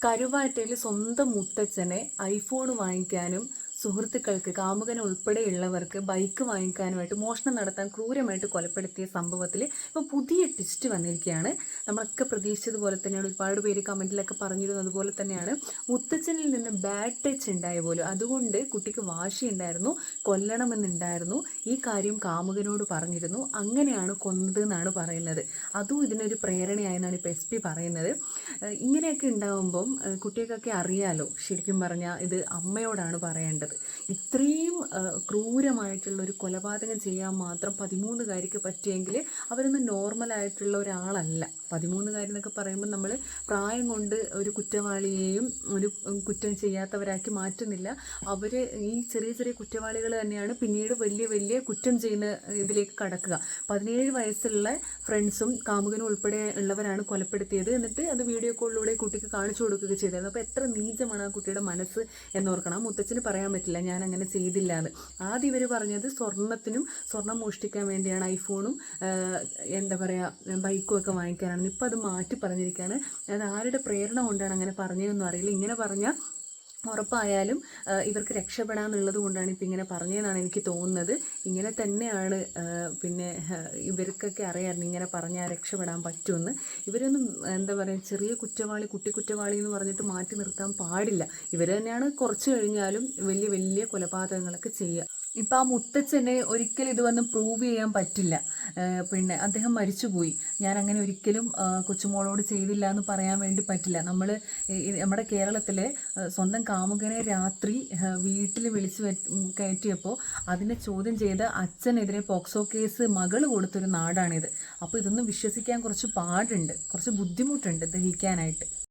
കരുവാറ്റയിൽ സ്വന്തം മുത്തച്ഛനെ ഐഫോൺ വാങ്ങിക്കാനും സുഹൃത്തുക്കൾക്ക് കാമുകൻ ഉൾപ്പെടെയുള്ളവർക്ക് ബൈക്ക് വാങ്ങിക്കാനുമായിട്ട് മോഷണം നടത്താൻ ക്രൂരമായിട്ട് കൊലപ്പെടുത്തിയ സംഭവത്തിൽ ഇപ്പോൾ പുതിയ ട്വിസ്റ്റ് വന്നിരിക്കുകയാണ്. നമ്മളൊക്കെ പ്രതീക്ഷിച്ചതുപോലെ തന്നെയാണ്. ഒരുപാട് പേര് കമൻറ്റിലൊക്കെ പറഞ്ഞിരുന്നു. അതുപോലെ തന്നെയാണ് മുത്തച്ഛനിൽ നിന്ന് ബാഡ് ടച്ച് ഉണ്ടായ പോലും, അതുകൊണ്ട് കുട്ടിക്ക് വാശിയുണ്ടായിരുന്നു, കൊല്ലണമെന്നുണ്ടായിരുന്നു. ഈ കാര്യം കാമുകനോട് പറഞ്ഞിരുന്നു, അങ്ങനെയാണ് കൊന്നതെന്നാണ് പറയുന്നത്. അതും ഇതിനൊരു പ്രേരണയായെന്നാണ് ഇപ്പോൾ SP പറയുന്നത്. ഇങ്ങനെയൊക്കെ ഉണ്ടാകുമ്പം കുട്ടികൾക്കൊക്കെ അറിയാലോ, ശരിക്കും പറഞ്ഞാൽ ഇത് അമ്മയോടാണ് പറയേണ്ടത്. ഇത്രയും ക്രൂരമായിട്ടുള്ള ഒരു കൊലപാതകം ചെയ്യാൻ മാത്രം 13കാരിക്ക് പറ്റിയെങ്കിൽ അവരൊന്നും നോർമലായിട്ടുള്ള ഒരാളല്ല. 13കാരി എന്നൊക്കെ പറയുമ്പോൾ നമ്മൾ പ്രായം കൊണ്ട് ഒരു കുറ്റവാളിയെയും ഒരു കുറ്റം ചെയ്യാത്തവരാക്കി മാറ്റുന്നില്ല. അവർ ഈ ചെറിയ ചെറിയ കുറ്റവാളികൾ തന്നെയാണ് പിന്നീട് വലിയ വലിയ കുറ്റം ചെയ്യുന്ന ഇതിലേക്ക് കടക്കുക. 17 വയസ്സുള്ള ഫ്രണ്ട്സും കാമുകനും ഉൾപ്പെടെ ഉള്ളവരാണ് കൊലപ്പെടുത്തിയത്. എന്നിട്ട് അത് വീഡിയോ കോളിലൂടെ കുട്ടിക്ക് കാണിച്ചു കൊടുക്കുക ചെയ്തായിരുന്നു. അപ്പോൾ എത്ര നീചമാണ് ആ കുട്ടിയുടെ മനസ്സ് എന്നോർക്കണം. ആ മുത്തച്ഛന് പറയാൻ പറ്റില്ല ഞാൻ അങ്ങനെ ചെയ്തില്ല എന്ന്. ആദ്യം ഇവർ പറഞ്ഞത് സ്വർണം മോഷ്ടിക്കാൻ വേണ്ടിയാണ് ഐഫോണും എന്താ പറയുക ബൈക്കും ഒക്കെ വാങ്ങിക്കാനാണ്. ഇപ്പം അത് മാറ്റി പറഞ്ഞിരിക്കുകയാണ്. അത് ആരുടെ പ്രേരണ കൊണ്ടാണ് അങ്ങനെ പറഞ്ഞതെന്നും അറിയില്ല. ഇങ്ങനെ പറഞ്ഞാൽ ഉറപ്പായാലും ഇവർക്ക് രക്ഷപ്പെടാമെന്നുള്ളത് കൊണ്ടാണ് ഇപ്പം ഇങ്ങനെ പറഞ്ഞതെന്നാണ് എനിക്ക് തോന്നുന്നത്. ഇങ്ങനെ തന്നെയാണ്. പിന്നെ ഇവർക്കൊക്കെ അറിയാമായിരുന്നു ഇങ്ങനെ പറഞ്ഞാൽ രക്ഷപ്പെടാൻ പറ്റുമെന്ന്. ഇവരൊന്നും എന്താ പറയുക, ചെറിയ കുറ്റവാളി കുട്ടി കുറ്റവാളി എന്ന് പറഞ്ഞിട്ട് മാറ്റി നിർത്താൻ പാടില്ല. ഇവർ തന്നെയാണ് കുറച്ച് കഴിഞ്ഞാലും വലിയ വലിയ കൊലപാതകങ്ങളൊക്കെ ചെയ്യുക. ഇപ്പം ആ മുത്തച്ഛനെ ഒരിക്കലും ഇത് വന്ന് പ്രൂവ് ചെയ്യാൻ പറ്റില്ല. പിന്നെ അദ്ദേഹം മരിച്ചുപോയി, ഞാൻ അങ്ങനെ ഒരിക്കലും കൊച്ചുമോളോട് ചെയ്തില്ല എന്ന് പറയാൻ വേണ്ടി പറ്റില്ല. നമ്മുടെ കേരളത്തിലെ സ്വന്തം കാമുകനെ രാത്രി വീട്ടിൽ വിളിച്ചു കയറ്റിയപ്പോൾ അതിനെ ചോദ്യം ചെയ്ത അച്ഛനെതിരെ പോക്സോ കേസ് മകൾ കൊടുത്തൊരു നാടാണിത്. അപ്പോൾ ഇതൊന്നും വിശ്വസിക്കാൻ കുറച്ച് പാടുണ്ട്, കുറച്ച് ബുദ്ധിമുട്ടുണ്ട് ദഹിക്കാനായിട്ട്.